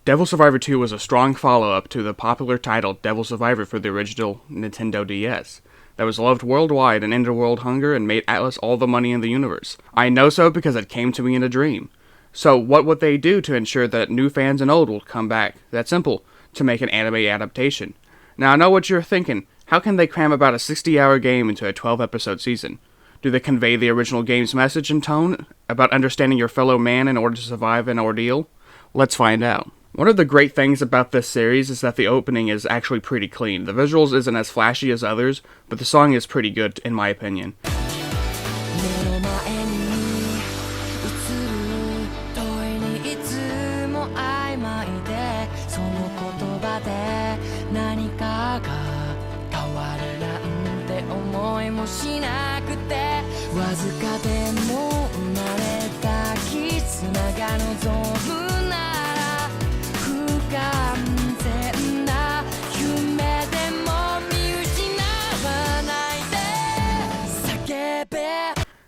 Devil Survivor 2 was a strong follow-up to the popular title Devil Survivor for the original Nintendo DS that was loved worldwide and ended world hunger and made Atlas all the money in the universe. I know so because it came to me in a dream. So what would they do to ensure that new fans and old will come back? That's simple, to make an anime adaptation. Now I know what you're thinking, how can they cram about a 60-hour game into a 12-episode season? Do they convey the original game's message and tone about understanding your fellow man in order to survive an ordeal? Let's find out. One of the great things about this series is that the opening is actually pretty clean. The visuals isn't as flashy as others, but the song is pretty good in my opinion.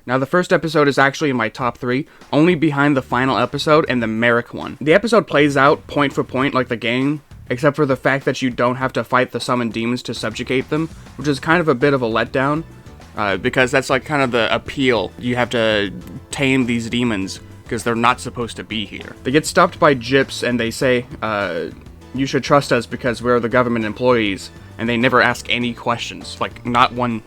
Now the first episode is actually in my top 3, only behind the final episode and the Merrick one. The episode plays out point for point like the game, except for the fact that you don't have to fight the summoned demons to subjugate them, which is kind of a bit of a letdown, because that's like kind of the appeal. You have to tame these demons, because they're not supposed to be here. They get stopped by Gyps and they say, you should trust us because we're the government employees, and they never ask any questions, like not one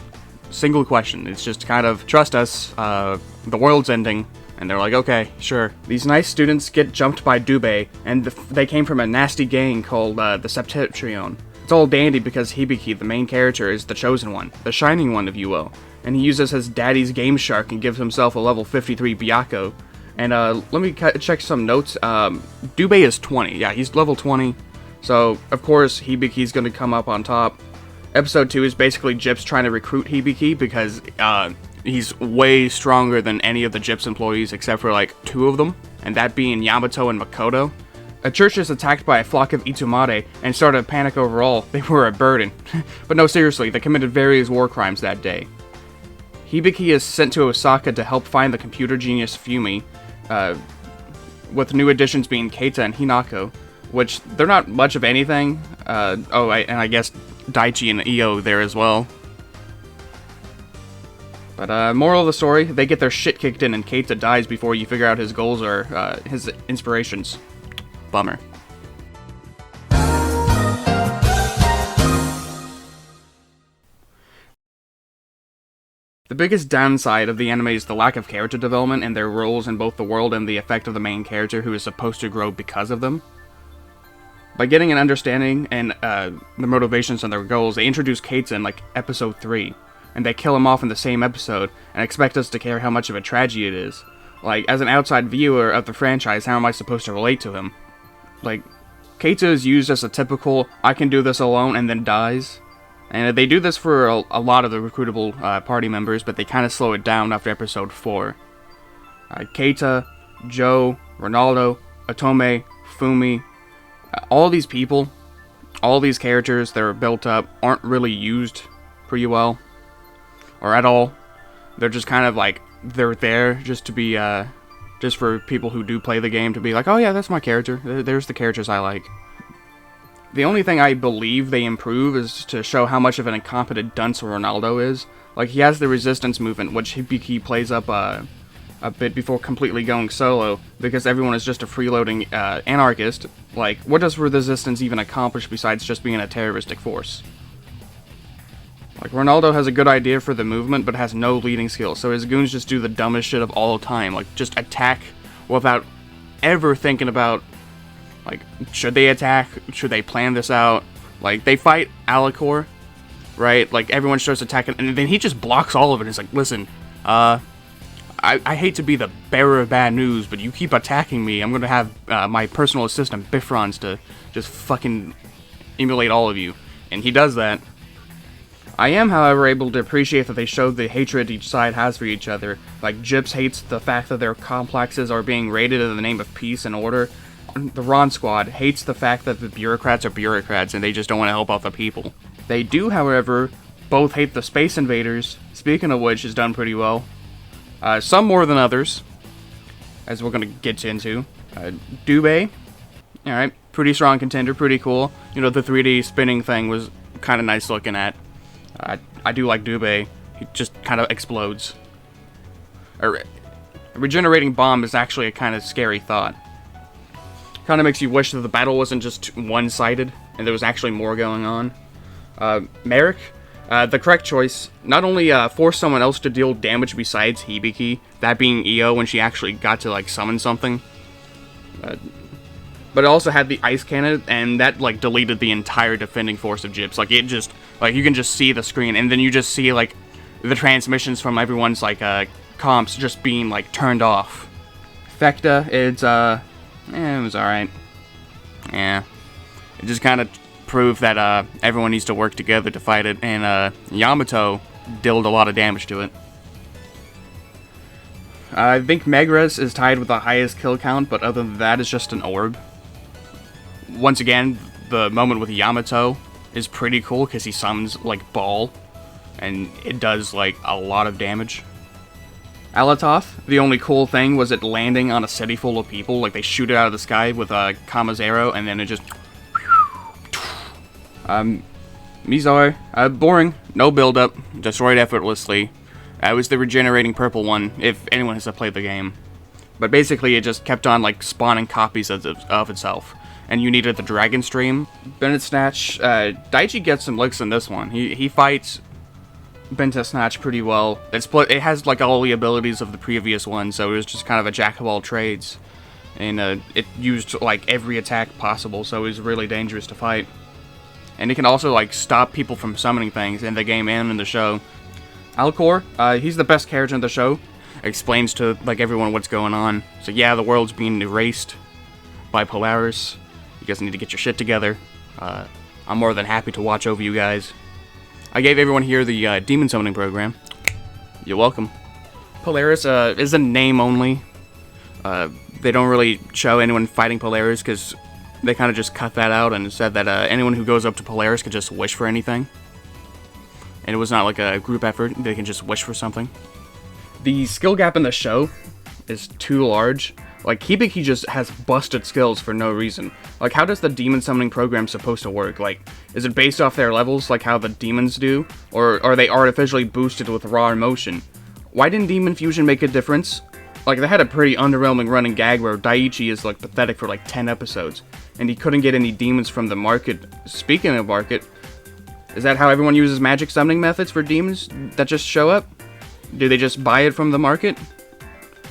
single question. It's just kind of, trust us, the world's ending, and they're like, okay, sure. These nice students get jumped by Dubei, and they came from a nasty gang called the Septentrion. It's all dandy because Hibiki, the main character, is the chosen one, the shining one if you will, and he uses his daddy's Game Shark and gives himself a level 53 Byakko. And let me check some notes. Dubei is 20, yeah, he's level 20, so of course Hibiki's gonna come up on top. Episode 2 is basically Gyps trying to recruit Hibiki because he's way stronger than any of the Gyps employees except for like 2 of them, and that being Yamato and Makoto. A church is attacked by a flock of Itumare and started a panic overall. They were a burden. But no, seriously, they committed various war crimes that day. Hibiki is sent to Osaka to help find the computer genius Fumi, with new additions being Keita and Hinako, which they're not much of anything. And I guess Daichi and Io there as well. But moral of the story, they get their shit kicked in and Keita dies before you figure out his goals or his inspirations. Bummer. The biggest downside of the anime is the lack of character development and their roles in both the world and the effect of the main character who is supposed to grow because of them. By getting an understanding and the motivations and their goals, they introduce Keita in like episode 3, and they kill him off in the same episode and expect us to care how much of a tragedy it is. Like, as an outside viewer of the franchise, how am I supposed to relate to him? Like, Keita is used as a typical, I can do this alone, and then dies. And they do this for a lot of the recruitable party members, but they kind of slow it down after episode 4. Keita, Joe, Ronaldo, Otome, Fumi, all these people, all these characters that are built up aren't really used pretty well, or at all. They're just kind of like, they're there just to be, just for people who do play the game to be like, oh yeah, that's my character, there's the characters I like. The only thing I believe they improve is to show how much of an incompetent dunce Ronaldo is. Like, he has the resistance movement, which Hibiki plays up a bit before completely going solo, because everyone is just a freeloading anarchist. Like, what does resistance even accomplish besides just being a terroristic force? Like, Ronaldo has a good idea for the movement, but has no leading skills, so his goons just do the dumbest shit of all time, like, just attack without ever thinking about, like, should they attack? Should they plan this out? Like, they fight Alicor, right? Like, everyone starts attacking, and then he just blocks all of it. It's like, listen, I hate to be the bearer of bad news, but you keep attacking me, I'm gonna have my personal assistant, Bifrons, to just fucking emulate all of you. And he does that. I am, however, able to appreciate that they showed the hatred each side has for each other. Like, Gyps hates the fact that their complexes are being raided in the name of peace and order. The Ron Squad hates the fact that the bureaucrats are bureaucrats and they just don't want to help out the people. They do, however, both hate the Space Invaders, speaking of which is done pretty well. Some more than others, as we're going to get into. Dubei, alright, pretty strong contender, pretty cool. You know, the 3D spinning thing was kind of nice looking at. I do like Dube. He just kind of explodes. A regenerating bomb is actually a kind of scary thought. Kind of makes you wish that the battle wasn't just one-sided, and there was actually more going on. Merrick, the correct choice, not only forced someone else to deal damage besides Hibiki, that being Io when she actually got to, like, summon something, but it also had the ice cannon, and that, like, deleted the entire defending force of Gyps. Like, it just, like, you can just see the screen, and then you just see, like, the transmissions from everyone's, like, comps just being, like, turned off. Fecta, it's, it was alright. Yeah. It just kind of proved that, everyone needs to work together to fight it, and, Yamato dealt a lot of damage to it. I think Megares is tied with the highest kill count, but other than that, it's just an orb. Once again, the moment with Yamato is pretty cool, because he summons, like, Ball, and it does, like, a lot of damage. Alatoth, the only cool thing was it landing on a city full of people, like, they shoot it out of the sky with a Kama's arrow, and then it just... Mizar, boring, no build-up, destroyed effortlessly. It was the regenerating purple one, if anyone has played the game. But basically, it just kept on, like, spawning copies of itself. And you needed the Dragon Stream. Bennett Snatch, Daichi gets some licks in this one. He fights Benta Snatch pretty well. It has, like, all the abilities of the previous one, so it was just kind of a jack of all trades. And it used, like, every attack possible, so it was really dangerous to fight. And it can also, like, stop people from summoning things in the game and in the show. Alcor, he's the best character in the show. Explains to, like, everyone what's going on. So yeah, the world's being erased by Polaris. You guys need to get your shit together. I'm more than happy to watch over you guys. I gave everyone here the demon summoning program. You're welcome. Polaris is a name only. They don't really show anyone fighting Polaris because they kind of just cut that out and said that anyone who goes up to Polaris could just wish for anything. And it was not like a group effort. They can just wish for something. The skill gap in the show is too large. Like, Hibiki just has busted skills for no reason. Like, how does the demon summoning program supposed to work? Like, is it based off their levels, like how the demons do? Or are they artificially boosted with raw emotion? Why didn't Demon Fusion make a difference? Like, they had a pretty underwhelming running gag where Daichi is, like, pathetic for, like, 10 episodes. And he couldn't get any demons from the market. Speaking of market, is that how everyone uses magic summoning methods for demons that just show up? Do they just buy it from the market?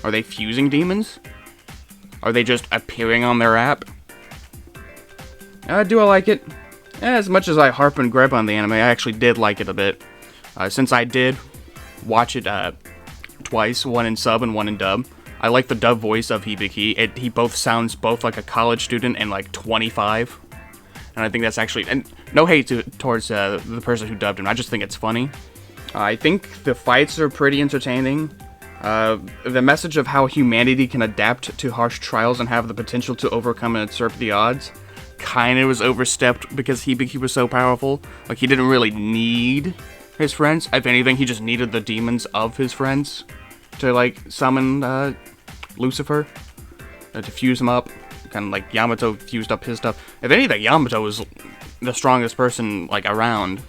Are they fusing demons? Are they just appearing on their app? Do I like it? As much as I harp and grab on the anime, I actually did like it a bit. Since I did watch it twice, one in sub and one in dub, I like the dub voice of Hibiki. He both sounds both like a college student and like 25. And I think that's actually... And no hate towards the person who dubbed him, I just think it's funny. I think the fights are pretty entertaining. The message of how humanity can adapt to harsh trials and have the potential to overcome and usurp the odds kind of was overstepped because Hibiki was so powerful. Like, he didn't really need his friends. If anything, he just needed the demons of his friends to, like, summon Lucifer, to fuse him up. Kind of like Yamato fused up his stuff. If anything, Yamato was the strongest person, like, around.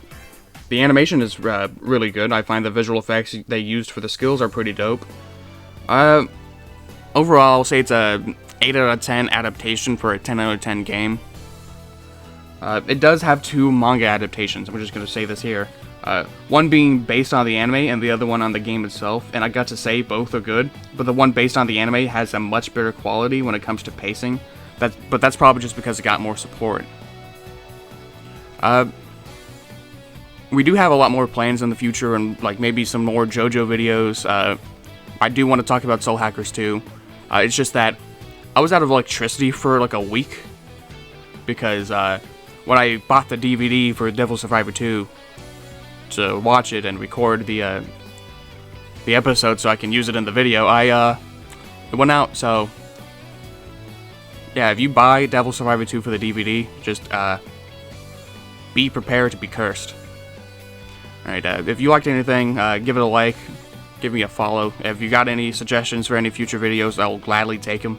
The animation is really good. I find the visual effects they used for the skills are pretty dope. Overall, I'll say it's a 8 out of 10 adaptation for a 10 out of 10 game. It does have 2 manga adaptations. I'm just going to say this here. One being based on the anime and the other one on the game itself. And I got to say both are good. But the one based on the anime has a much better quality when it comes to pacing. But that's probably just because it got more support. We do have a lot more plans in the future, and like maybe some more JoJo videos. I do want to talk about Soul Hackers 2. It's just that I was out of electricity for like a week because when I bought the DVD for Devil Survivor 2 to watch it and record the episode so I can use it in the video, it went out. So yeah, if you buy Devil Survivor 2 for the DVD, just be prepared to be cursed. Alright, if you liked anything, give it a like, give me a follow. If you got any suggestions for any future videos, I will gladly take them.